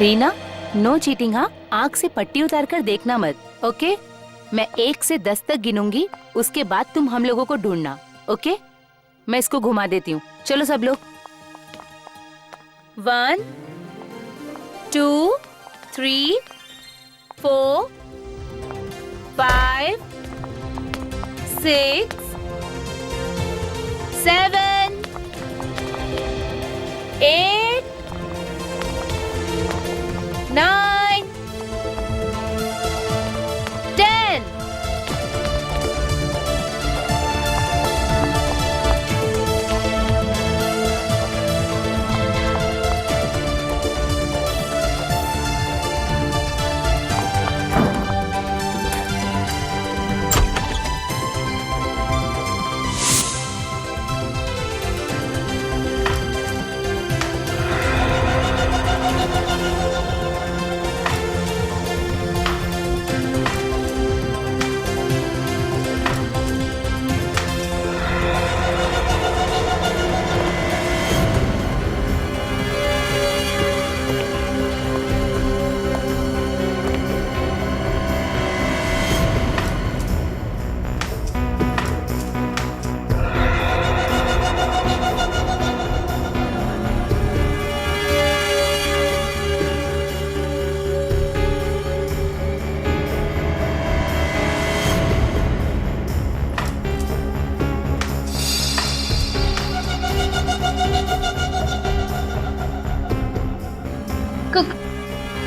Reena, no cheating हाँ। आँख से पट्टी उतार कर देखना मत, ओके? मैं 1 से 10 तक गिनूंगी, उसके बाद तुम हम लोगों को ढूंढना, ओके? मैं इसको घुमा देती हूँ। चलो सब लोग। 1 2 3 4 5 6 7 8 9 10।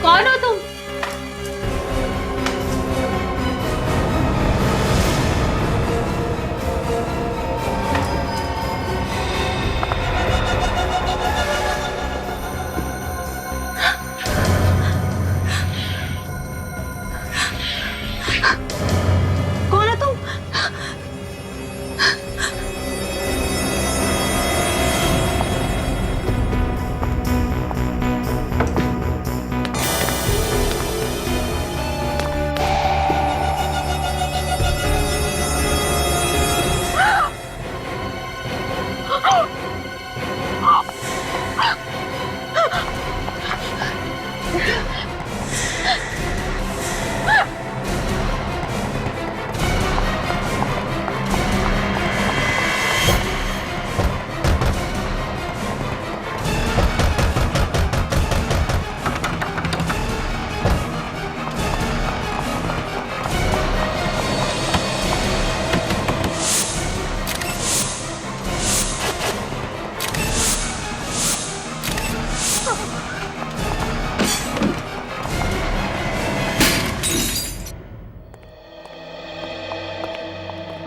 कौन हो तुम? कौन हो तुम?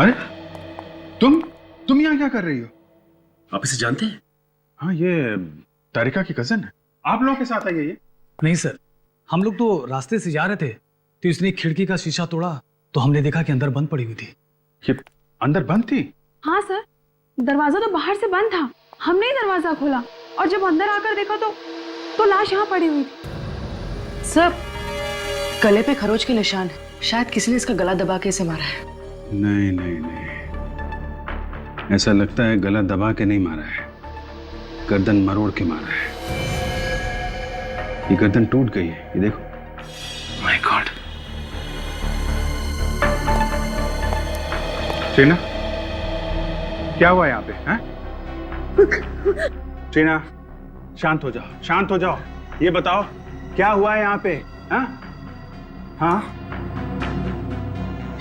अरे तुम यहाँ क्या कर रही हो? आप इसे जानते हैं? हाँ, ये तारिका की कजन है। आप लोगों के साथ आई है ये? नहीं सर, हम लोग तो रास्ते से जा रहे थे तो इसने खिड़की का शीशा तोड़ा तो हमने देखा कि अंदर बंद पड़ी हुई थी। ये अंदर बंद थी? हाँ सर, दरवाजा तो बाहर से बंद था, हमने ही दरवाजा खोला और जब अंदर आकर देखा तो लाश यहाँ पड़ी हुई थी। सर, गले पे खरोच के निशान है, शायद किसी ने इसका गला दबा के इसे मारा है। नहीं नहीं नहीं, ऐसा लगता है गला दबा के नहीं मारा है, गर्दन मरोड़ के मारा है। ये गर्दन टूट गई है, ये देखो। My God. टीना, क्या हुआ यहाँ पे? हैं? टीना, शांत हो जाओ, शांत हो जाओ। ये बताओ क्या हुआ है यहाँ पे? हाँ हाँ,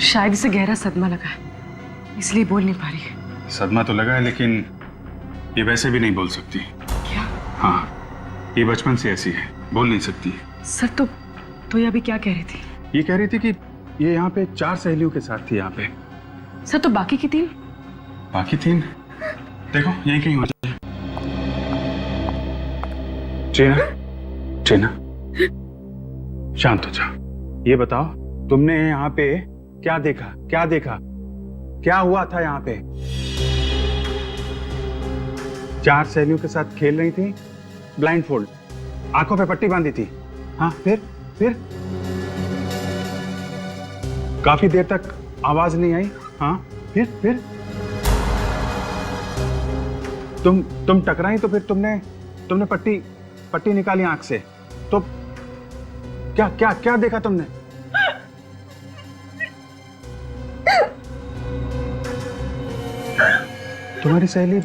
शायद इसे गहरा सदमा लगा है, इसलिए बोल नहीं पा रही है। सदमा तो लगा है, लेकिन ये वैसे भी नहीं बोल सकती। क्या? हाँ, ये बचपन से ऐसी है, बोल नहीं सकती। सर तो ये अभी क्या कह रही थी? ये कह रही थी कि ये यहाँ पे 4 सहेलियों के साथ थी यहाँ पे। सर तो बाकी की 3? बाकी 3 देखो यहीं कहीं हो जाए। टीना, शांत हो जाओ। ये बताओ तुमने यहाँ पे क्या देखा? क्या हुआ था यहाँ पे? 4 सहेलियों के साथ खेल रही थी, ब्लाइंड फोल्ड, आंखों पे पट्टी बांधी थी। हाँ, फिर काफी देर तक आवाज नहीं आई। हाँ, फिर तुम टकराई तो फिर तुमने पट्टी निकाली आंख से, तो क्या क्या क्या देखा तुमने? तुम्हारी सहेली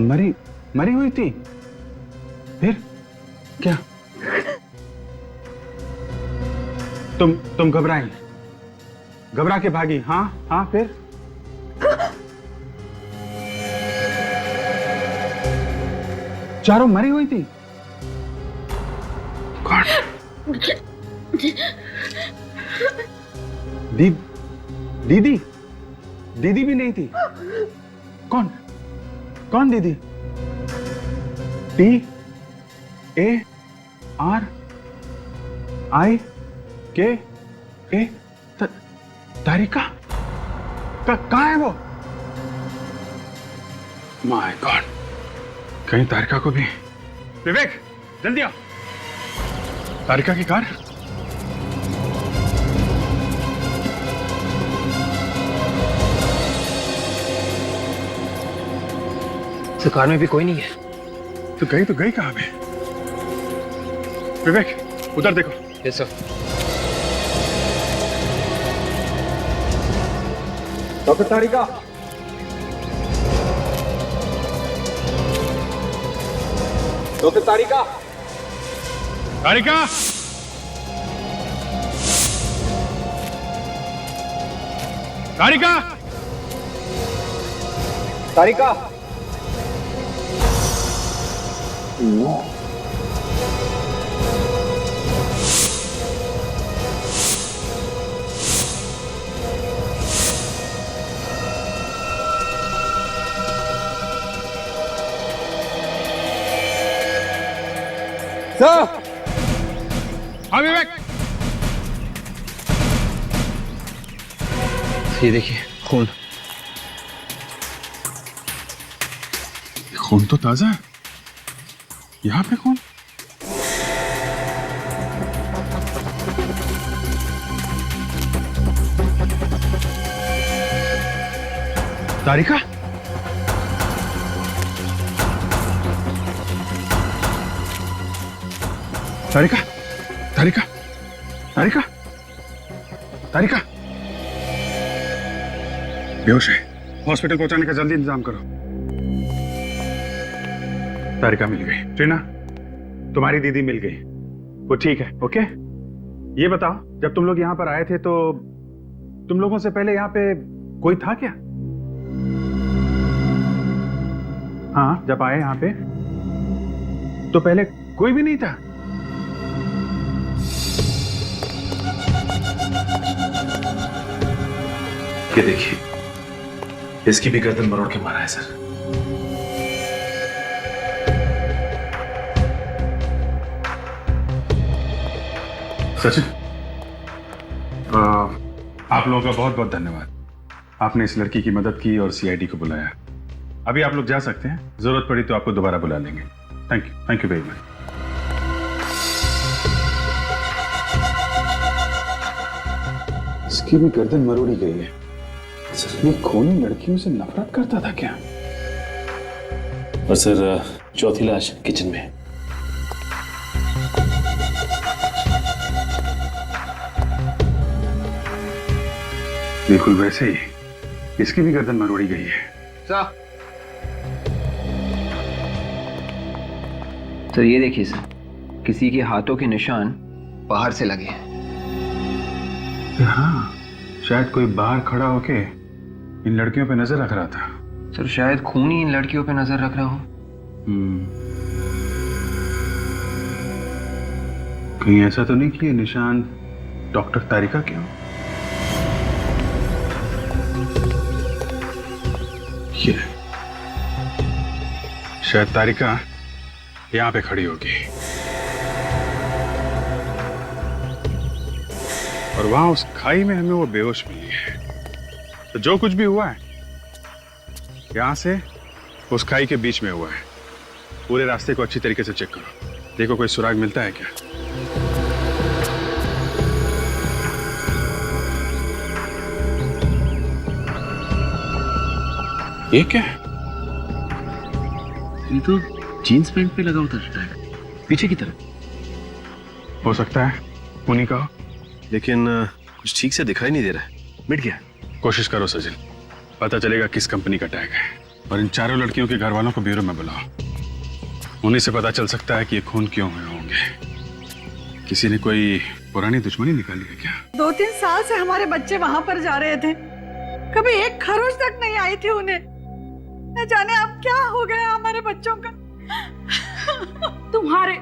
मरी मरी हुई थी? फिर क्या? तुम घबराई, घबरा के भागी? हाँ हाँ, फिर? चारों मरी हुई थी? कौन? दीदी? दीदी भी नहीं थी? कौन? कौन दीदी? TARIKA? तारिका? कहाँ है वो? माय गॉड, कहीं तारिका को भी। विवेक, जल्दी आओ। तारिका की कार? तो कार में भी कोई नहीं है। तो गई कहाँ पे? विवेक, उधर देखो। Yes sir. Doctor Tarika, doctor Tarika, Tarika, Tarika, Tarika. No, sir. हाँ विवेक, ये देखिए खून। खून तो ताजा है। यहाँ पे खून? तारिका? तारिका, तारिका, तारिका, तारिका बेहोश है। हॉस्पिटल पहुंचाने का जल्दी इंतजाम करो। तारिका मिल गई। ट्रीना, तुम्हारी दीदी मिल गई, वो ठीक है। ओके, ये बताओ, जब तुम लोग यहाँ पर आए थे तो तुम लोगों से पहले यहाँ पे कोई था क्या? हाँ, जब आए यहाँ पे तो पहले कोई भी नहीं था? ये देखिए, इसकी भी गर्दन मरोड़ के मारा है सर। सचिन, आप लोगों का बहुत बहुत धन्यवाद। आपने इस लड़की की मदद की और सीआईडी को बुलाया। अभी आप लोग जा सकते हैं, जरूरत पड़ी तो आपको दोबारा बुला लेंगे। Thank you very much. इसकी भी गर्दन मरोड़ी गई है। ये खूनी लड़कियों से नफरत करता था क्या? और सर, चौथी लाश किचन में। बिल्कुल वैसे ही इसकी भी गर्दन मरोड़ी गई है। तो ये देखिए सर, किसी के हाथों के निशान बाहर से लगे हैं। हाँ, शायद कोई बाहर खड़ा होके इन लड़कियों पे नजर रख रहा था। सर शायद खून ही इन लड़कियों पे नजर रख रहा हो। कहीं ऐसा तो नहीं कि ये निशान डॉक्टर तारिका के हो? ये शायद तारिका यहां पे खड़ी होगी और वहां उस खाई में हमें वो बेहोश मिली है। तो जो कुछ भी हुआ है यहां से उस खाई के बीच में हुआ है। पूरे रास्ते को अच्छी तरीके से चेक करो, देखो कोई सुराग मिलता है क्या। ये क्या है? ये तो जीन्स पैंट पे लगा होता है, पीछे की तरफ। हो सकता है उन्हीं का हो। लेकिन कुछ ठीक से दिखाई नहीं दे रहा है। मिट गया। कोशिश करो सचिन, पता चलेगा किस कंपनी का टैग है। और इन चारों लड़कियों के घर वालों को ब्यूरो में बुलाओ। उन्हीं से पता चल सकता है कि ये खून क्यों हुए होंगे। किसी ने कोई पुरानी दुश्मनी निकाली है क्या? 2-3 साल से हमारे बच्चे वहां पर जा रहे थे, कभी एक खरोच तक नहीं आई थी उन्हें। न जाने अब क्या हो गया हमारे बच्चों का। तुम्हारे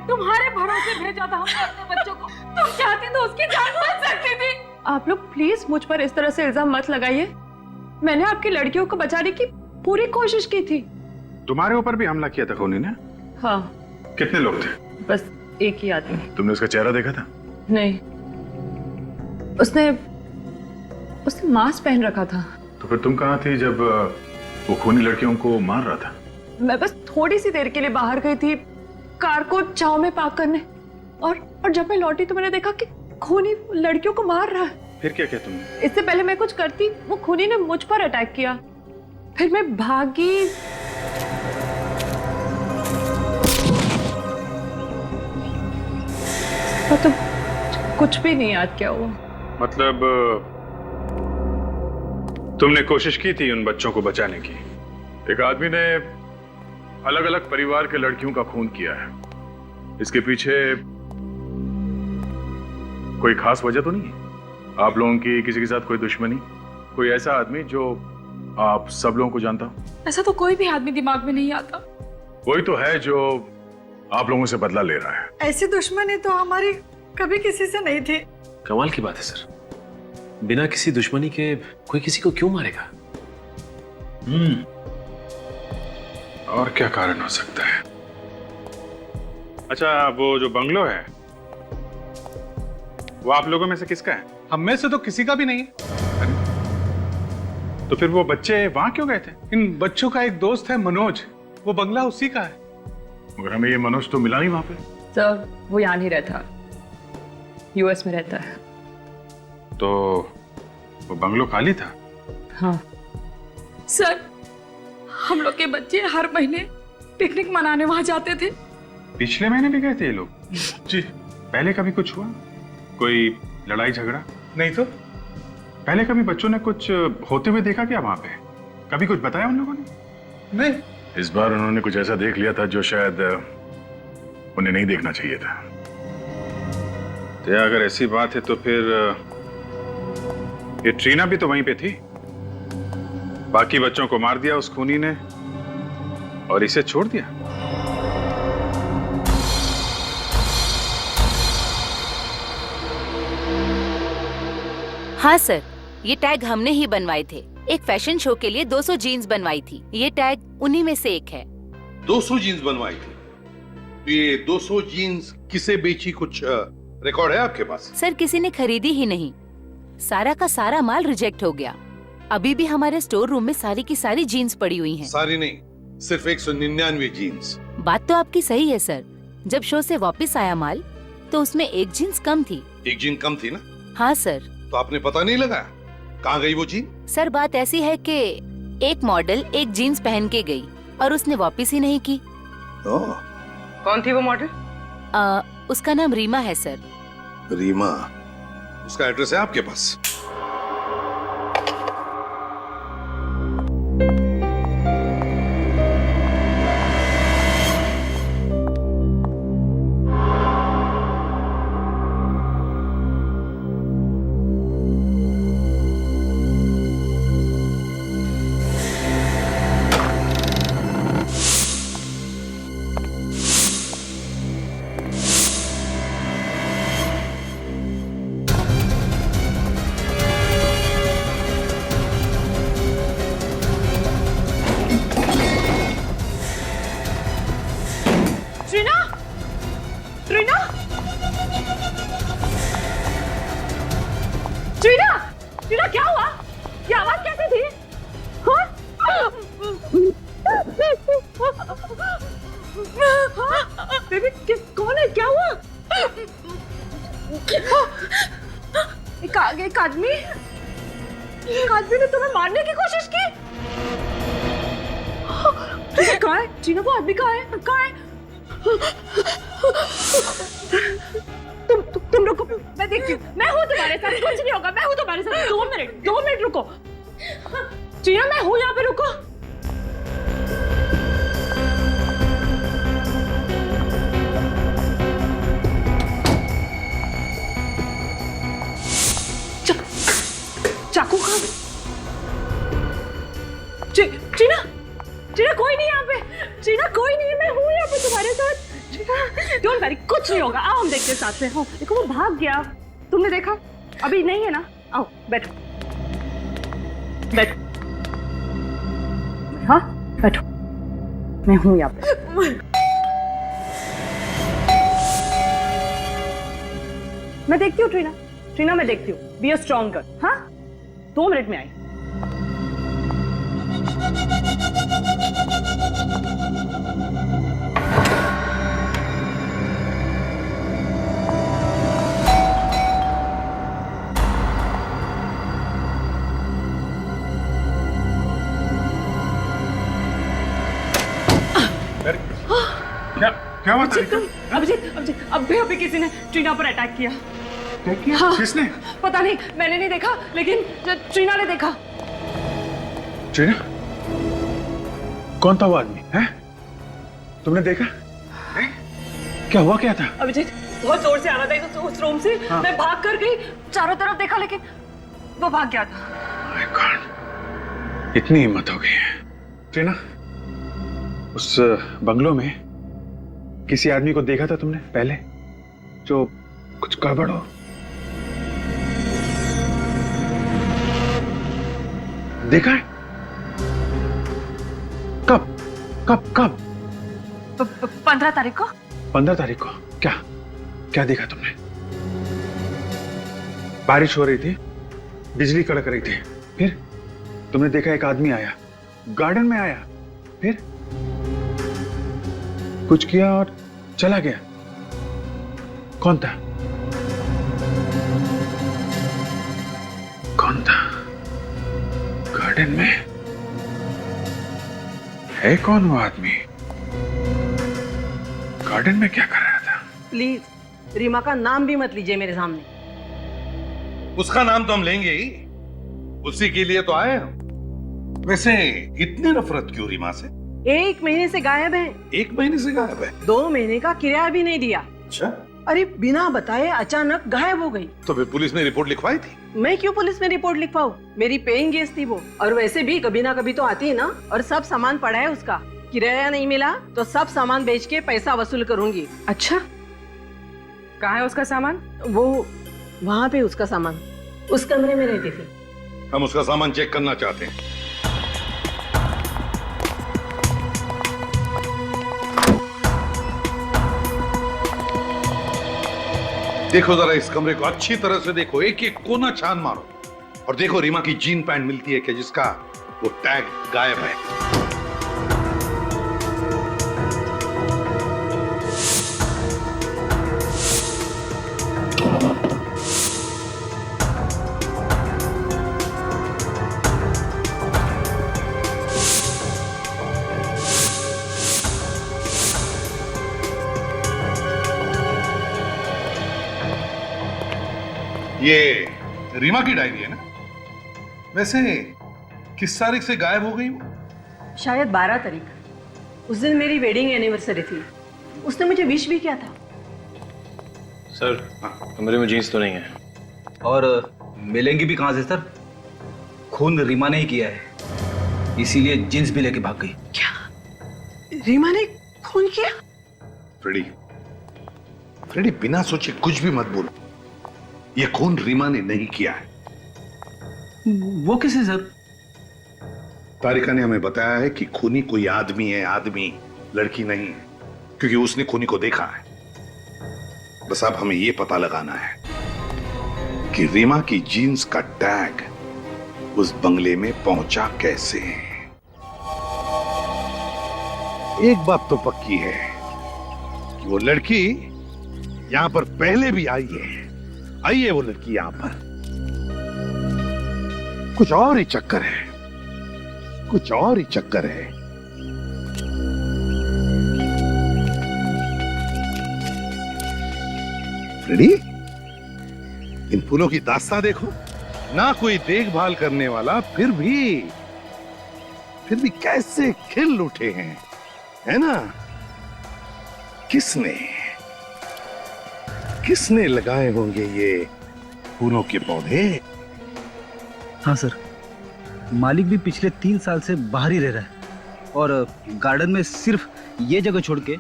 भरोसे भेजा था हमने अपने बच्चों को। तुम चाहती तो उसकी जान बच सकती थी। आप लोग प्लीज मुझ पर इस तरह से इल्जाम मत लगाइए। मैंने आपकी लड़कियों को बचाने की पूरी कोशिश की थी। तुम्हारे ऊपर भी हमला किया था खूनी ने? हाँ, कितने लोग थे? बस एक ही आदमी। तुमने उसका चेहरा देखा था? नहीं, उसने मास्क पहन रखा था। तो फिर तुम कहाँ थी जब वो खूनी लड़कियों को मार रहा था? मैं बस थोड़ी सी देर के लिए बाहर गई थी कार को चाव में पार्क करने, और जब मैं लौटी तो मैंने देखा कि खूनी लड़कियों को मार रहा है। फिर क्या किया तुमने? इससे पहले मैं कुछ करती, वो खूनी ने मुझ पर अटैक किया। फिर मैं भागी। तो कुछ भी नहीं याद क्या हुआ। मतलब तुमने कोशिश की थी उन बच्चों को बचाने की? एक आदमी ने अलग अलग परिवार के लड़कियों का खून किया है। इसके पीछे कोई खास वजह तो नहीं है? आप लोगों की किसी के साथ कोई दुश्मनी? कोई ऐसा आदमी जो आप सब लोगों को जानता हो? ऐसा तो कोई भी आदमी दिमाग में नहीं आता। वही तो है जो आप लोगों से बदला ले रहा है। ऐसी दुश्मनी तो हमारी कभी किसी से नहीं थी। कमाल की बात है सर, बिना किसी दुश्मनी के कोई किसी को क्यों मारेगा? और क्या कारण हो सकता है? अच्छा, वो जो बंगलो है वो आप लोगों में से किसका है? हम में से तो किसी का भी नहीं है। तो फिर वो बच्चे वहां क्यों गए थे? इन बच्चों का एक दोस्त है मनोज, वो बंगला उसी का है। मगर हमें ये मनोज तो मिला नहीं वहां पे। सर, वो यहाँ नहीं रहता, यूएस में रहता है। तो वो बंगलो खाली था? हाँ सर, हम लोग के बच्चे हर महीने पिकनिक मनाने वहां जाते थे। पिछले महीने भी गए थे ये लोग? जी। पहले कभी कुछ हुआ? कोई लड़ाई झगड़ा? नहीं तो। पहले कभी बच्चों ने कुछ होते हुए देखा क्या वहां पे? कभी कुछ बताया उन लोगों ने? नहीं। इस बार उन्होंने कुछ ऐसा देख लिया था जो शायद उन्हें नहीं देखना चाहिए था। तो अगर ऐसी बात है तो फिर ये ट्रीना भी तो वहीं पे थी। बाकी बच्चों को मार दिया उस खूनी ने और इसे छोड़ दिया। हाँ सर, ये टैग हमने ही बनवाए थे। एक फैशन शो के लिए 200 जीन्स बनवाई थी। ये टैग उन्हीं में से एक है। 200 जीन्स बनवाई थी? तो ये 200 जीन्स किसे बेची, कुछ रिकॉर्ड है आपके पास? सर, किसी ने खरीदी ही नहीं। सारा का सारा माल रिजेक्ट हो गया। अभी भी हमारे स्टोर रूम में सारी की सारी जीन्स पड़ी हुई हैं। सारी नहीं, सिर्फ 199 जीन्स। बात तो आपकी सही है सर। जब शो से वापस आया माल तो उसमें एक जीन्स कम थी। एक जीन कम थी ना? हाँ सर। तो आपने पता नहीं लगाया कहाँ गई वो जीन? सर, बात ऐसी है कि एक मॉडल एक जीन्स पहन के गई और उसने वापस ही नहीं की। कौन थी वो मॉडल? उसका नाम रीमा है सर। रीमा? उसका एड्रेस है आपके पास? ट्रीना, क्या हुआ? ये आवाज कैसी थी? बेबी, कौन है? क्या हुआ? एक आदमी ने तुम्हें मारने की कोशिश की। कहाँ है ट्रीना? वो आदमी कहाँ है? तुम रुको, मैं देखती हूँ। मैं हूँ तुम्हारे साथ, कुछ नहीं होगा। मैं हूँ तुम्हारे साथ। 2 मिनट रुको। ट्रीना, मैं हूँ यहाँ पे, रुको। चाकू कहाँ? ट्रीना, ट्रीना कोई नहीं यहाँ पे। ट्रीना कोई नहीं है, मैं हूँ यहाँ पे तुम्हारे साथ। ट्रीना, डोंट वरी, कुछ नहीं होगा। आओ हम देखते हैं साथ में। हो, देखो वो भाग गया। तुमने देखा? अभी नहीं है ना? आओ बैठो, बैठो। हाँ बैठो, मैं हूँ यहाँ पे। मैं देखती हूँ ट्रीना, ट्रीना मैं देखती हूँ। Be a strong girl. हाँ 2 मिनट में आई। क्या बात है? अभिजीत, अभी किसी ने ट्रीना पर अटैक किया। हाँ, किसने? पता नहीं, मैंने नहीं देखा, लेकिन ट्रीना ने देखा। ट्रीना, कौन था वो आदमी? है? तुमने देखा? है? क्या हुआ, क्या था? अभिजीत बहुत जोर से आ रहा था उस रूम से। हाँ। मैं भाग कर गई, चारों तरफ देखा, लेकिन वो भाग गया था। My God, इतनी हिम्मत हो गई है। ट्रीना, उस बंगलो में किसी आदमी को देखा था तुमने पहले, जो कुछ गड़बड़ हो? देखा है? कब कब कब? 15 तारीख को। 15 तारीख को? क्या क्या देखा तुमने? बारिश हो रही थी, बिजली कड़क रही थी, फिर तुमने देखा एक आदमी आया, गार्डन में आया, फिर कुछ किया और चला गया। कौन था? कौन था? गार्डन में है कौन वो आदमी? गार्डन में क्या कर रहा था? प्लीज रीमा का नाम भी मत लीजिए मेरे सामने। उसका नाम तो हम लेंगे ही, उसी के लिए तो आए हम। वैसे इतनी नफरत क्यों रीमा से? 1 महीने से गायब है। 1 महीने से गायब है? 2 महीने का किराया भी नहीं दिया। अच्छा, अरे बिना बताए अचानक गायब हो गई। तो फिर पुलिस ने रिपोर्ट लिखवाई थी? मैं क्यों पुलिस में रिपोर्ट लिखवाऊं? मेरी पेइंग गेस्ट थी वो, और वैसे भी कभी ना कभी तो आती है ना। और सब सामान पड़ा है उसका, किराया नहीं मिला तो सब सामान बेच के पैसा वसूल करूंगी। अच्छा, कहाँ है उसका सामान? वो वहाँ पे उसका सामान, उस कमरे में रहती थी। हम उसका सामान चेक करना चाहते हैं। देखो जरा इस कमरे को अच्छी तरह से देखो, एक एक कोना छान मारो, और देखो रीमा की जीन पैंट मिलती है कि जिसका वो टैग गायब है। ये रीमा की डायरी है ना? वैसे किस तारीख से गायब हो गई वो? शायद 12 तारीख। उस दिन मेरी वेडिंग एनिवर्सरी थी, उसने मुझे विश भी किया था। सर, कमरे में जीन्स तो नहीं है। और मिलेंगी भी कहां से सर? खून रीमा ने ही किया है, इसीलिए जीन्स भी लेके भाग गई। क्या रीमा ने खून किया? फ्रेडी बिना सोचे कुछ भी मत बोलो। ये खून रीमा ने नहीं किया है। वो किसे सर? तारिका ने हमें बताया है कि खूनी कोई आदमी है, आदमी, लड़की नहीं है, क्योंकि उसने खूनी को देखा है। बस अब हमें यह पता लगाना है कि रीमा की जीन्स का टैग उस बंगले में पहुंचा कैसे। एक बात तो पक्की है कि वो लड़की यहां पर पहले भी आई है वो लड़की यहां पर। कुछ और ही चक्कर है, कुछ और ही चक्कर है। रेडी? इन फूलों की दास्तां देखो, ना कोई देखभाल करने वाला, फिर भी कैसे खिल उठे हैं, है ना? किसने लगाए होंगे ये फूलों के पौधे? हाँ सर, मालिक भी पिछले 3 साल से बाहर ही रह रहा है और गार्डन में सिर्फ ये जगह छोड़ के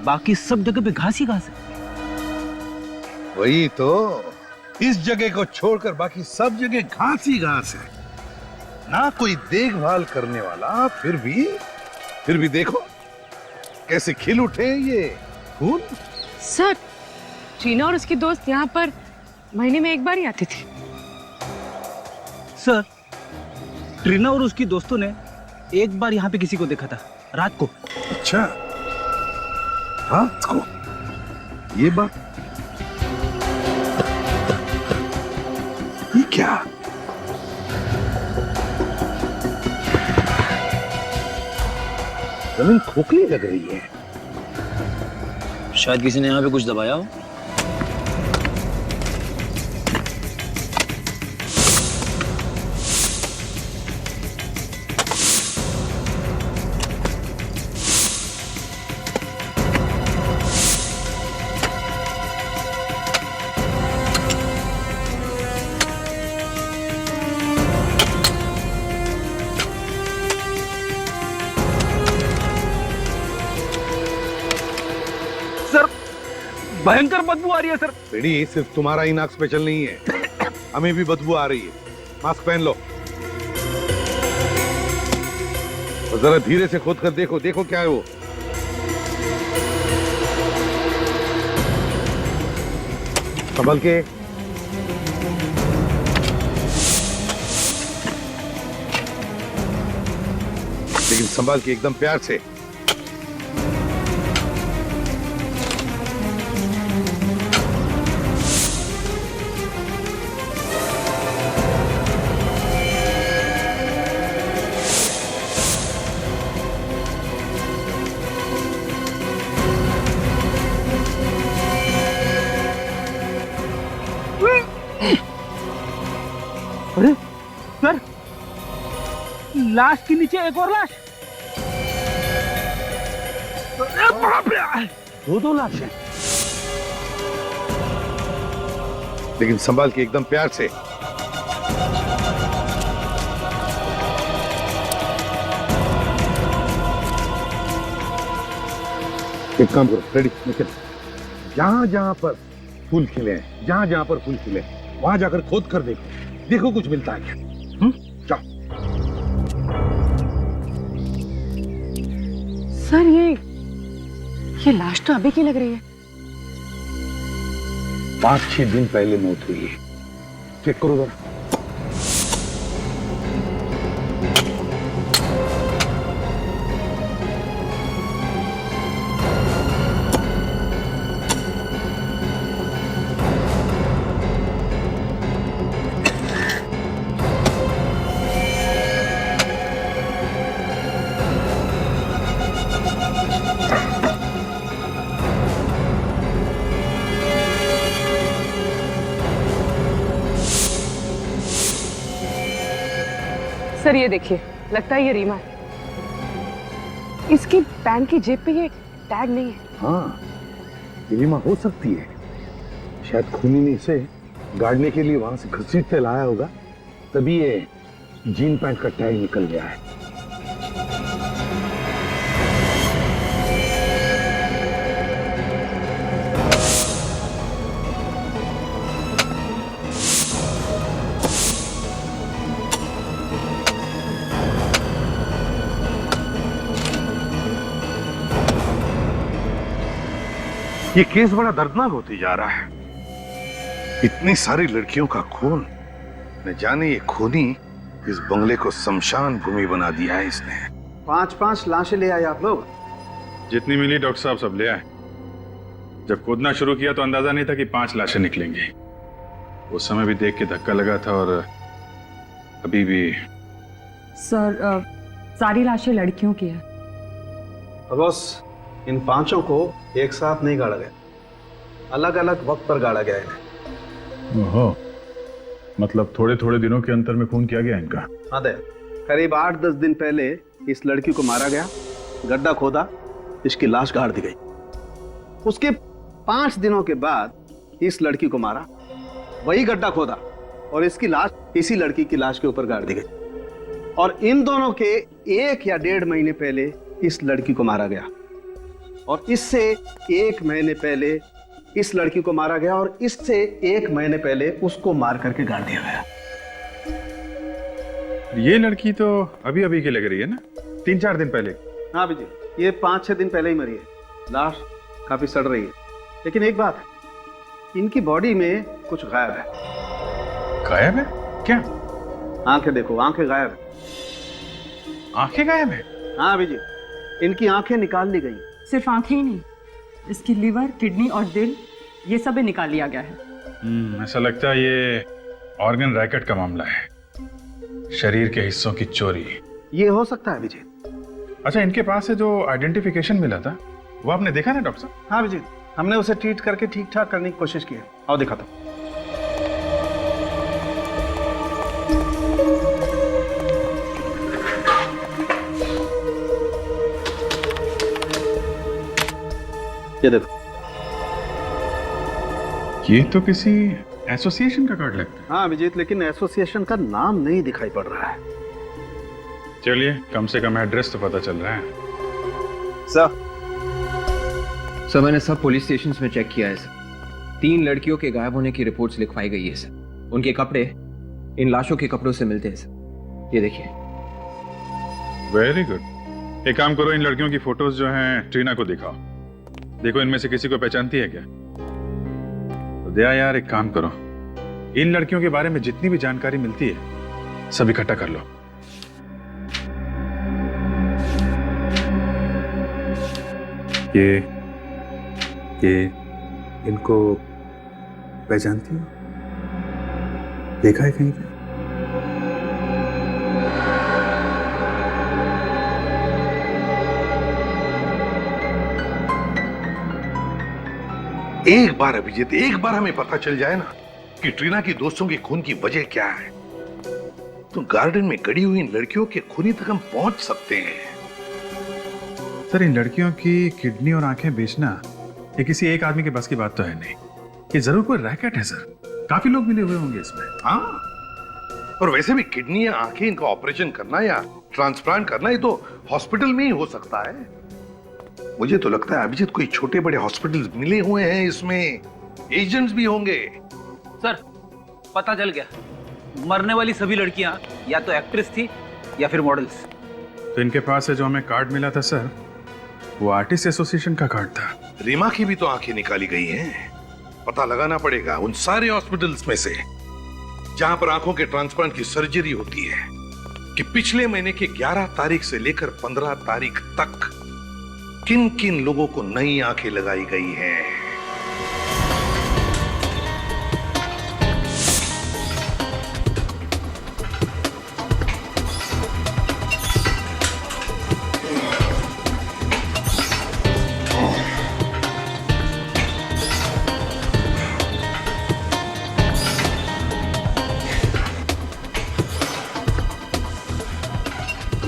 बाकी सब जगह पे घास ही घास है। वही तो, इस जगह को छोड़कर बाकी सब जगह घास ही घास है, ना कोई देखभाल करने वाला, फिर भी देखो कैसे खिल उठे हैं ये फूल। सर, टीना और उसकी दोस्त यहाँ पर महीने में 1 बार ही आती थी। सर, ट्रीना और उसकी दोस्तों ने एक बार यहाँ पे किसी को देखा था रात को। अच्छा, रात को? ये बात, ये क्या? जमीन खोखली लग रही है। शायद किसी ने यहाँ पे कुछ दबाया हो। भयंकर बदबू आ रही है सर। बेड़ी, सिर्फ तुम्हारा ही नाक स्पेशल नहीं है, हमें भी बदबू आ रही है। मास्क पहन लो और जरा धीरे से खोद कर देखो, देखो क्या है वो। संभल के। लेकिन संभाल के, एकदम प्यार से। अरे सर, लाश के नीचे एक और लाश। दो लाश है। लेकिन संभाल के, एकदम प्यार से। एक काम करो, रेडी, निकल। जहां जहां पर फूल खिले हैं, जहां पर फूल खिले, वहां जाकर खोद कर देखो, देखो कुछ मिलता है क्या। जाओ। सर, ये लाश तो अभी की लग रही है। 5-6 दिन पहले मौत हुई है। चेक करो जरा। सर, ये देखिए, लगता है ये रीमा है। इसकी पैंट की जेब पे ये टैग नहीं है। हाँ, ये रीमा हो सकती है। शायद खूनी ने इसे गाड़ने के लिए वहां से घसीटते लाया होगा, तभी ये जीन पैंट का टैग निकल गया है। ये केस बड़ा दर्दनाक होती जा रहा है। इतनी सारी लड़कियों का खून, न जाने ये खूनी इस बंगले को शमशान भूमि बना दिया है इसने। 5-5 लाशें ले आए आप लोग? जितनी मिली डॉक्टर साहब सब ले आए। जब खोदना शुरू किया तो अंदाजा नहीं था कि 5 लाशें निकलेंगी। उस समय भी देख के धक्का लगा था और अभी भी। सर, सारी लाशें लड़कियों की है। बॉस, इन 5 को एक साथ नहीं गाड़ा गया, अलग अलग वक्त पर गाड़ा गया इन्हें। ओहो, मतलब थोड़े थोड़े दिनों के अंतर में खून किया गया इनका। हाँ दे, करीब 8-10 दिन पहले इस लड़की को मारा गया, गड्ढा खोदा, इसकी लाश गाड़ दी गई। उसके 5 दिनों के बाद इस लड़की को मारा, वही गड्ढा खोदा और इसकी लाश इसी लड़की की लाश के ऊपर गाड़ दी गई। और इन दोनों के 1 या 1.5 महीने पहले इस लड़की को मारा गया और इससे 1 महीने पहले इस लड़की को मारा गया और इससे 1 महीने पहले उसको मार करके गाड़ दिया गया। ये लड़की तो अभी अभी की लग रही है ना, 3-4 दिन पहले। हाँ जी, ये 5-6 दिन पहले ही मरी है। लाश काफी सड़ रही है, लेकिन एक बात, इनकी बॉडी में कुछ गायब है। गायब है? क्या? आंखें देखो, आंखें गायब है। आंखें गायब है? हाँ अभी जी, इनकी आंखें निकाल ली गई। सिर्फ आंखें ही नहीं, इसकी लिवर, किडनी और दिल, ये सब भी निकाल लिया गया है। ऐसा लगता है ये ऑर्गन रैकेट का मामला है, शरीर के हिस्सों की चोरी। ये हो सकता है अभिजीत। अच्छा, इनके पास से जो आइडेंटिफिकेशन मिला था वो आपने देखा ना डॉक्टर साहब? हाँ अभिजीत, हमने उसे ट्रीट करके ठीक ठाक करने की कोशिश की है। आओ दिखाता हूं। ये देखो, ये तो किसी एसोसिएशन का कार्ड लगता है। हाँ अभिजीत, लेकिन एसोसिएशन का नाम नहीं दिखाई पड़ रहा है। चलिए, कम से कम एड्रेस तो पता चल रहा है। सर मैंने सब पुलिस स्टेशंस में चेक किया है सर। 3 लड़कियों के गायब होने की रिपोर्ट्स लिखवाई गई है सर। उनके कपड़े इन लाशों के कपड़ों से मिलते हैं सर। ये देखिए। Very good. एक काम करो, इन लड़कियों की फोटोज जो हैं ट्रीना को दिखाओ। देखो इनमें से किसी को पहचानती है क्या? तो दया यार, एक काम करो, इन लड़कियों के बारे में जितनी भी जानकारी मिलती है सब इकट्ठा कर लो। ये इनको पहचानती हो? देखा है कहीं पे? एक बार अभिजीत, एक बार हमें पता चल जाए ना कि ट्रीना की दोस्तों के खून की वजह क्या है, तो गार्डन में गड़ी हुई इन लड़कियों के खूनी तक हम पहुंच सकते हैं। सर, इन लड़कियों की किडनी और आंखें बेचना ये किसी एक आदमी के बस की बात तो है नहीं। ये जरूर कोई रैकेट है सर, काफी लोग मिले हुए होंगे इसमें। हाँ, और वैसे भी किडनी या आंखें इनका ऑपरेशन करना या ट्रांसप्लांट करना ये तो हॉस्पिटल में ही हो सकता है। मुझे तो लगता है अभिजीत कोई छोटे बड़े हॉस्पिटल मिले हुए हैं, इसमें एजेंट्स भी होंगे। सर, पता चल गया, मरने वाली सभी लड़कियां या तो एक्ट्रेस थी या फिर मॉडल्स। तो इनके पास से जो हमें कार्ड मिला था सर, वो आर्टिस्ट एसोसिएशन का कार्ड था। रीमा की भी तो आंखें निकाली गई हैं। पता लगाना पड़ेगा उन सारे हॉस्पिटल्स में से जहां पर आंखों के ट्रांसप्लांट की सर्जरी होती है कि पिछले महीने की 11 तारीख से लेकर 15 तारीख तक किन किन लोगों को नई आंखें लगाई गई हैं।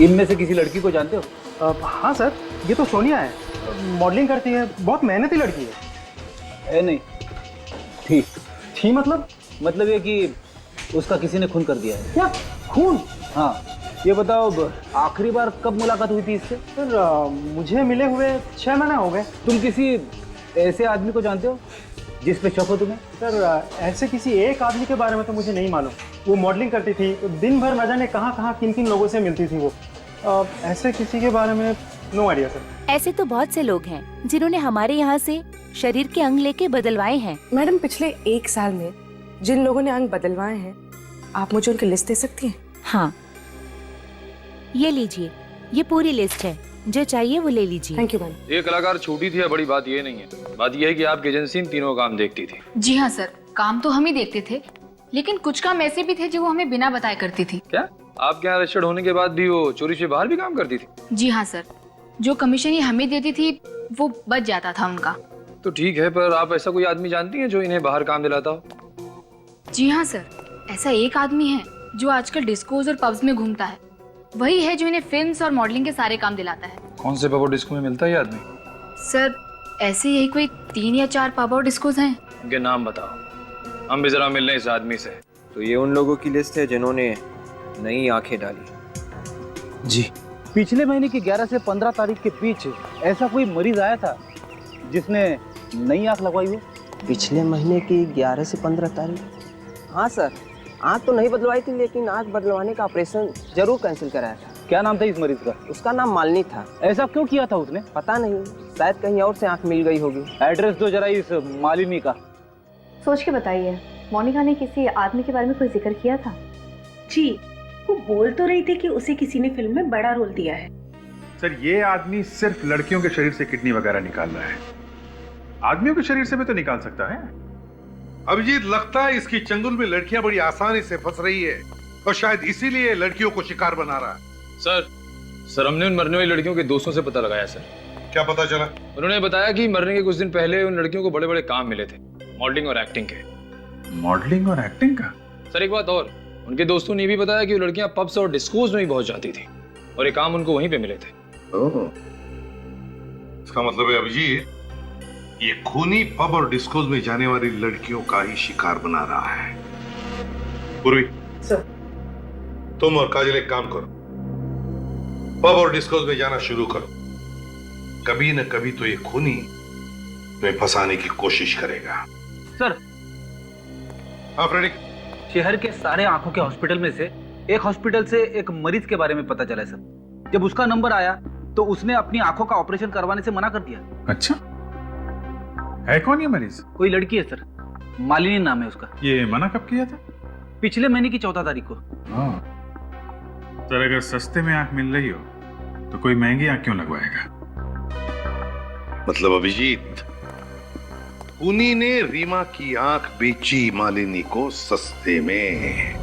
इनमें से किसी लड़की को जानते हो? हाँ सर, ये तो सोनिया है, मॉडलिंग करती है, बहुत मेहनती लड़की है। नहीं, थी मतलब ये कि उसका किसी ने खून कर दिया है। क्या खून? हाँ, ये बताओ आखिरी बार कब मुलाकात हुई थी इससे? सर मुझे मिले हुए 6 महीने हो गए। तुम किसी ऐसे आदमी को जानते हो जिस पे शक हो तुम्हें? सर ऐसे किसी एक आदमी के बारे में तो मुझे नहीं मालूम। वो मॉडलिंग करती थी, दिन भर न जाने कहाँ कहाँ किन किन लोगों से मिलती थी वो। ऐसे किसी के बारे में नो आइडिया सर। ऐसे तो बहुत से लोग हैं जिन्होंने हमारे यहाँ से शरीर के अंग लेके बदलवाए हैं। मैडम, पिछले 1 साल में जिन लोगों ने अंग बदलवाए हैं, आप मुझे उनकी लिस्ट दे सकती हैं? हाँ, ये लीजिए, ये पूरी लिस्ट है, जो चाहिए वो ले लीजिए। Thank you ma'am. ये कलाकार छोटी थी या बड़ी, बात ये नहीं है। बात ये है कि आपकी एजेंसी इन तीनों काम देखती थी। जी हाँ सर, काम तो हम ही देखते थे, लेकिन कुछ काम ऐसे भी थे जो वो हमें बिना बताए करती थी। क्या आपके यहाँ रजिस्टर्ड होने के बाद भी वो चोरी से बाहर भी काम करती थी? जी हाँ सर, जो कमीशन ये हमें देती थी वो बच जाता था उनका। तो ठीक है, पर आप ऐसा कोई आदमी जानती हैं जो इन्हें बाहर काम दिलाता हो? जी हाँ सर, ऐसा एक आदमी है जो आजकल डिस्कोज और पब्स में घूमता है। वही है जो इन्हें फिल्म्स और मॉडलिंग के सारे काम दिलाता है। कौन से पब और डिस्को में मिलता है ये आदमी? सर ऐसे यही कोई 3 या 4 पब और डिस्कोज हैं। उनके नाम बताओ, हम भी जरा मिल रहे इस आदमी से। तो ये उन लोगों की लिस्ट है जिन्होंने नई आंखें डाली। जी। पिछले महीने की 11 से 15 तारीख के बीच ऐसा कोई मरीज आया था जिसने नई आंख लगवाई हो? पिछले महीने की 11 से 15 तारीख? हाँ सर, आंख तो नहीं बदलवाई थी, लेकिन आंख बदलवाने का ऑपरेशन जरूर कैंसिल कराया था। क्या नाम था इस मरीज का? उसका नाम मालिनी था। ऐसा क्यों किया था उसने? पता नहीं, शायद कहीं और से आंख मिल गई होगी। एड्रेस दो जरा इस मालिनी का। सोच के बताइए, मोनिका ने किसी आदमी के बारे में कोई जिक्र किया था? जी, वो बोल तो रही थी कि उसे किसी ने फिल्म में बड़ा रोल दिया है। सर ये आदमी सिर्फ लड़कियों के शरीर से किडनी वगैरह निकाल रहा है, आदमियों के शरीर से भी तो निकाल सकता है। अभिजीत, लगता है इसकी चंगुल में लड़कियां बड़ी आसानी से फंस रही है और शायद इसीलिए लड़कियों को शिकार बना रहा है। सर हमने उन मरने वाली लड़कियों के दोस्तों से पता लगाया सर। क्या पता चला? उन्होंने बताया कि मरने के कुछ दिन पहले उन लड़कियों को बड़े बड़े काम मिले थे, मॉडलिंग और एक्टिंग के। मॉडलिंग और एक्टिंग का? सर एक बात और, उनके दोस्तों ने भी बताया कि वो लड़कियां पब्स और डिस्कोज में भी बहुत जाती थी और ये काम उनको वहीं पे मिले थे। इसका मतलब है अभिजीत, ये खूनी पब और डिस्कोज में जाने वाली लड़कियों का ही शिकार बना रहा है। पूर्वी सर, तुम और काजल एक काम करो, पब और डिस्कोज में जाना शुरू करो। कभी न कभी तो ये खूनी तुम्हें फंसाने की कोशिश करेगा। सर। हाँ फ्रेडिक। शहर के सारे आंखों के हॉस्पिटल में से एक हॉस्पिटल से एक मरीज के बारे में पता चला सर। जब उसका नंबर आया तो उसने अपनी आंखों का ऑपरेशन करवाने से मना कर दिया। अच्छा, है कौन ये मरीज? कोई लड़की है सर, मालिनी नाम है उसका। ये मना कब किया था? पिछले महीने की 14 तारीख को। सर अगर सस्ते में आंख मिल रही हो तो कोई महंगी आंख क्यों लगवाएगा? मतलब अभिजीत, खूनी ने रीमा की आंख बेची मालिनी को सस्ते में।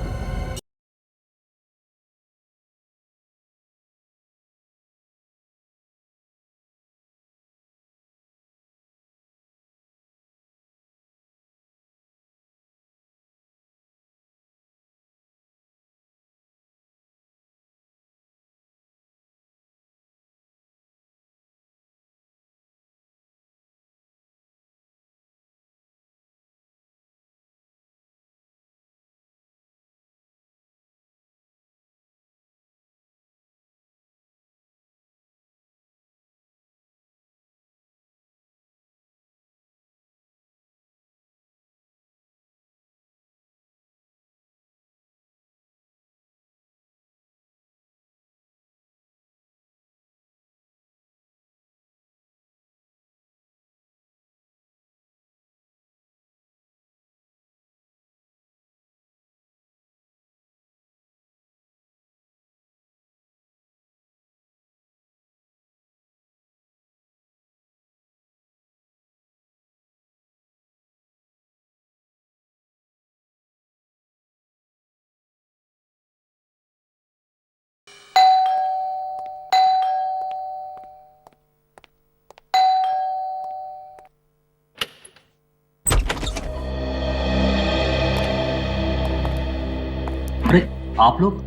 अरे आप लोग,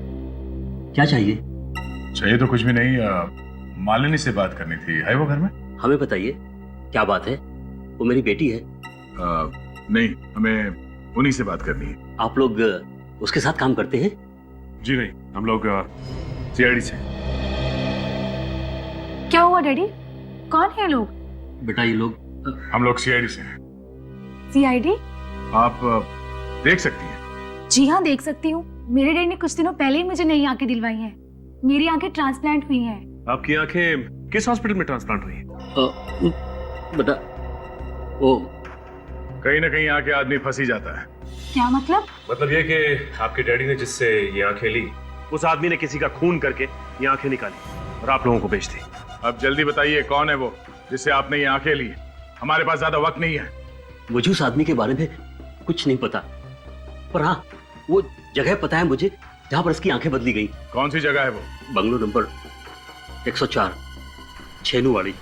क्या चाहिए? चाहिए तो कुछ भी नहीं, मालिनी से बात करनी थी। है वो घर में? हमें बताइए, क्या बात है? वो मेरी बेटी है। नहीं, हमें उन्हीं से बात करनी है। आप लोग उसके साथ काम करते हैं? जी नहीं, हम लोग सीआईडी से। क्या हुआ डैडी? कौन है लोग? बेटा ये लोग, हम लोग सीआईडी से हैं। सीआईडी? आप देख सकती हैं। जी हाँ, देख सकती हूँ। मेरे डैडी ने कुछ दिनों पहले ही मुझे नई आंखें दिलवाई हैं। मेरी आंखें ट्रांसप्लांट हुई हैं। आपकी आंखें किस हॉस्पिटल में ट्रांसप्लांट हुई हैं? बेटा वो कहीं ना कहीं आके आदमी फंस ही जाता है। क्या मतलब? मतलब ये कि आपके डैडी ने जिससे ये आंखें ली, उस आदमी ने किसी का खून करके ये आंखें निकाली और आप लोगों को बेच दी। अब जल्दी बताइए कौन है वो जिससे आपने ये आंखें ली? हमारे पास ज्यादा वक्त नहीं है। मुझे उस आदमी के बारे में कुछ नहीं पता, पर हाँ वो जगह पता है मुझे जहां पर इसकी आंखें बदली गई। कौन सी जगह है वो? बंगलो नंबर 104, छेनू वाली।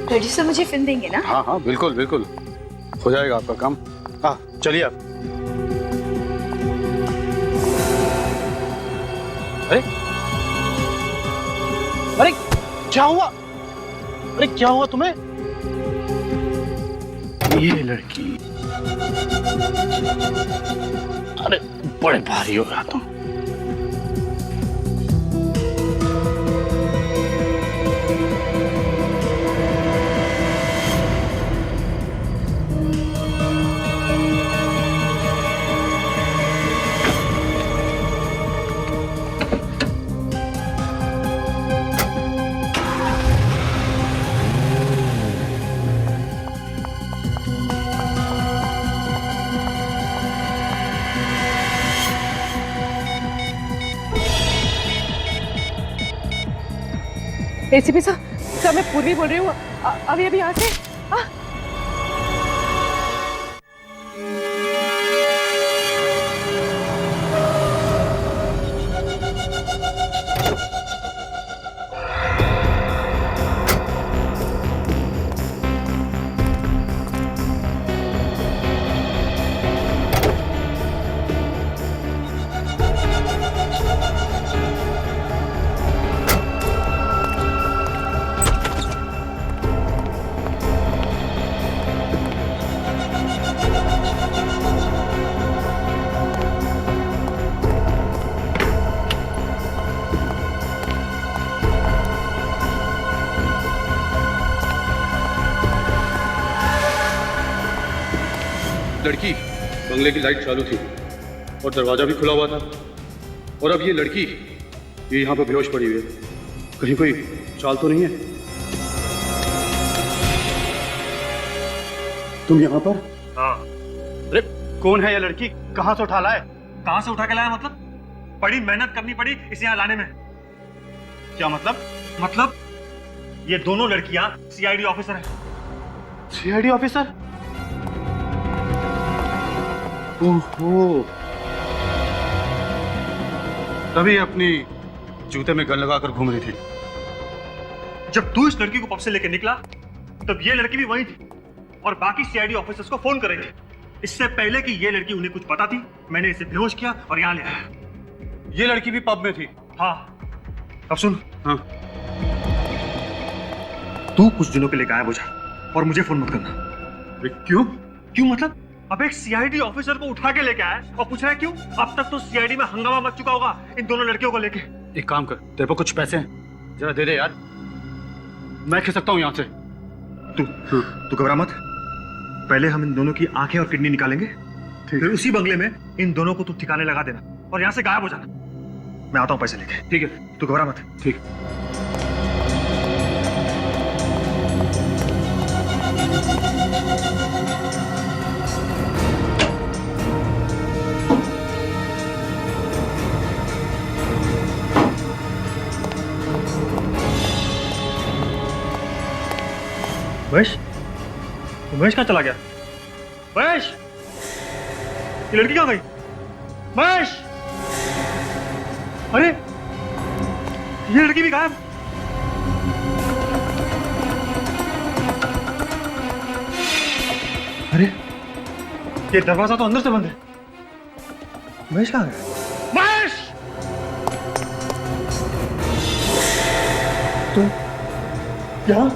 प्रोड्यूसर मुझे फिल्म देंगे ना? हाँ हाँ बिल्कुल बिल्कुल, हो जाएगा आपका काम। हाँ चलिए आप। अरे अरे क्या हुआ? अरे क्या हुआ तुम्हें? ये लड़की, अरे बड़े भारी हो रहा तुम। एसीपी साहब, मैं पूर्वी बोल रही हूँ। अभी अभी यहाँ से लड़की बंगले की लाइट चालू थी और दरवाजा भी खुला हुआ था, और अब ये लड़की ये यहाँ पर बेहोश पड़ी हुई है। कहीं कोई चाल तो नहीं है? तुम यहाँ पर? हाँ। अरे कौन है ये लड़की? कहाँ से उठा लाए? कहाँ से उठा के लाया मतलब? बड़ी मेहनत करनी पड़ी इसे यहाँ लाने में। क्या मतलब? मतलब ये दोनों लड़कियां सीआईडी ऑफिसर हैं। CID officer? ओहो, तभी अपनी जूते में गन लगाकर घूम रही थी। जब तू इस लड़की को पब से लेकर निकला तब ये लड़की भी वहीं थी और बाकी सीआईडी ऑफिसर्स को फोन कर रही थी। इससे पहले कि ये लड़की उन्हें कुछ बताती, मैंने इसे बेहोश किया और यहाँ ले आया। ये लड़की भी पब में थी? हाँ। अब सुन। हाँ। तू कुछ दिनों के लिए गायब हो जा और मुझे फोन मत करना। क्यों? क्यों मतलब? अब एक सीआईडी ऑफिसर को उठा के लेके आया और पूछ रहा है क्यों? अब तक तो सीआईडी में हंगामा मच चुका होगा इन दोनों लड़कियों को लेके। एक काम कर, तेरे पर कुछ पैसे हैं, जरा दे दे यार, मैं खिस सकता हूँ यहाँ से। तू घबरा मत। पहले हम इन दोनों की आंखें और किडनी निकालेंगे, फिर उसी बंगले में इन दोनों को तू ठिकाने लगा देना और यहाँ से गायब हो जाना। मैं आता हूँ पैसे लेके। ठीक है, तू घबरा मत। ठीक। महेश, महेश कहाँ चला गया? महेश, ये लड़की कहाँ गई? महेश, अरे ये लड़की भी गायब। अरे ये दरवाजा तो अंदर से बंद है। महेश कहाँ गया? महेश! तो क्या?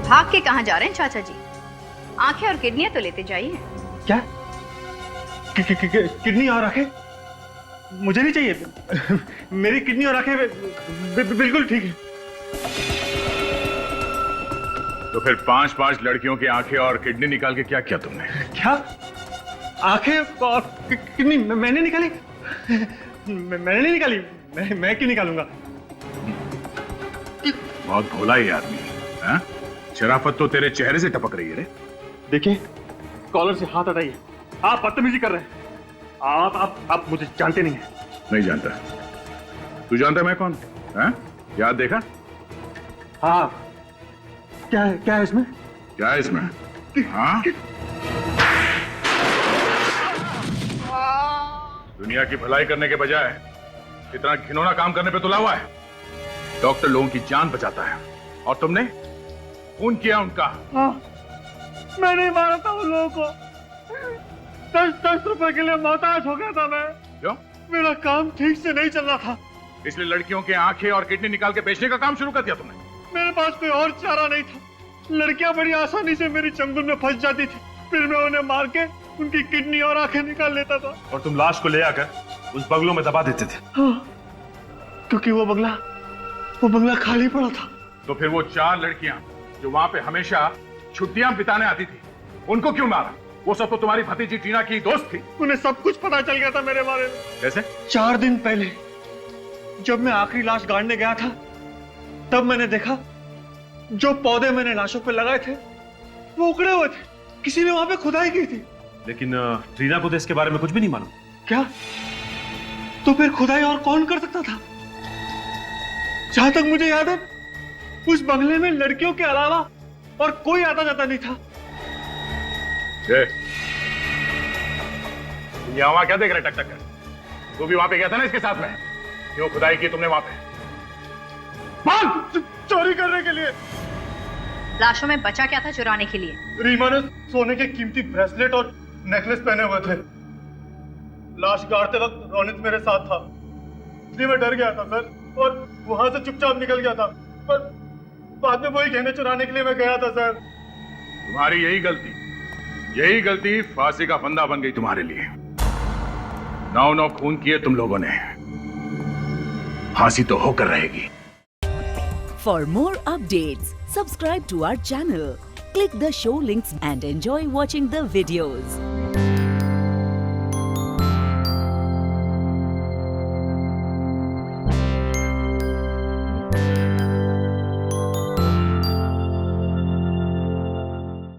भाग के कहाँ जा रहे हैं चाचा जी? आंखें और किडनियां तो लेते जाइए। क्या? किडनी और आंखें? मुझे नहीं चाहिए। मेरी किडनी और आंखें बिल्कुल ठीक है। तो फिर 5-5 लड़कियों की आंखें और किडनी निकाल के क्या किया तुमने? क्या? आंखें और किडनी मैंने निकाली? मैंने नहीं निकाली। मैं क्यों निकालूंगा? बहुत भोला ही आदमी है। शराफत तो तेरे चेहरे से टपक रही है रे। देखिए, कॉलर से हाथ हटाइए। आप बदतमीजी कर रहे हैं। आप मुझे जानते नहीं हैं। नहीं जानता। तू जानता मैं कौन? हैं? याद देखा? हाँ। क्या है इसमें? क्या है इसमें? हाँ? दुनिया की भलाई करने के बजाय इतना घिनौना काम करने पे तुला हुआ है। डॉक्टर लोगों की जान बचाता है और तुमने खून किया उनका। हाँ, मैंने मारा था उन लोगों को। 10-10 रुपए के लिए मोहताज हो गया था मैं। क्यों? मेरा काम ठीक से नहीं चल रहा था, इसलिए लड़कियों के आंखें और किडनी निकाल के बेचने का काम शुरू कर दिया तुमने। मेरे पास कोई और चारा नहीं था। लड़कियां बड़ी आसानी से मेरी चंगुल में फंस जाती थी, फिर मैं उन्हें मार के उनकी किडनी और आंखें निकाल लेता था। और तुम लाश को ले आकर उस बंगलों में दबा देते थे। हाँ, क्योंकि वो बंगला खाली पड़ा था। तो फिर वो 4 लड़कियां जो वहां पे हमेशा छुट्टियां बिताने आती थी, उनको क्यों मारा? वो सब तो तुम्हारी भतीजी टीना की दोस्त थी। उन्हें सब कुछ पता चल गया था मेरे बारे में। कैसे? 4 दिन पहले जब मैं आखिरी लाश गाड़ने गया था, तब मैंने देखा जो पौधे मैंने लाशों पे लगाए थे वो उखड़े हुए थे। किसी ने वहां पे खुदाई की थी। लेकिन ट्रीना को तो इसके बारे में कुछ भी नहीं मालूम। क्या? तो फिर खुदाई और कौन कर सकता था? जहां तक मुझे याद है, उस बंगले में लड़कियों के अलावा और कोई आता जाता नहीं था। तुम यहाँ क्या देख रहे टक टक कर? तू भी वहां पे गया था ना इसके साथ में? क्यों खुदाई की तुमने वहां पे? चोरी करने के लिए। लाशों में बचा क्या था चुराने के लिए? रीमा ने सोने के कीमती ब्रेसलेट और नेकलेस पहने हुए थे। लाश गाड़ते वक्त रोनित मेरे साथ था, इसलिए मैं डर गया था सर, और वहां से चुपचाप निकल गया था। पर बाद में वही गहने चुराने के लिए मैं गया था सर। तुम्हारी यही गलती फांसी का फंदा बन गई तुम्हारे लिए। 9 खून किए तुम लोगों ने, फांसी तो होकर रहेगी। For more updates, subscribe to our channel, click the show links and enjoy watching the videos.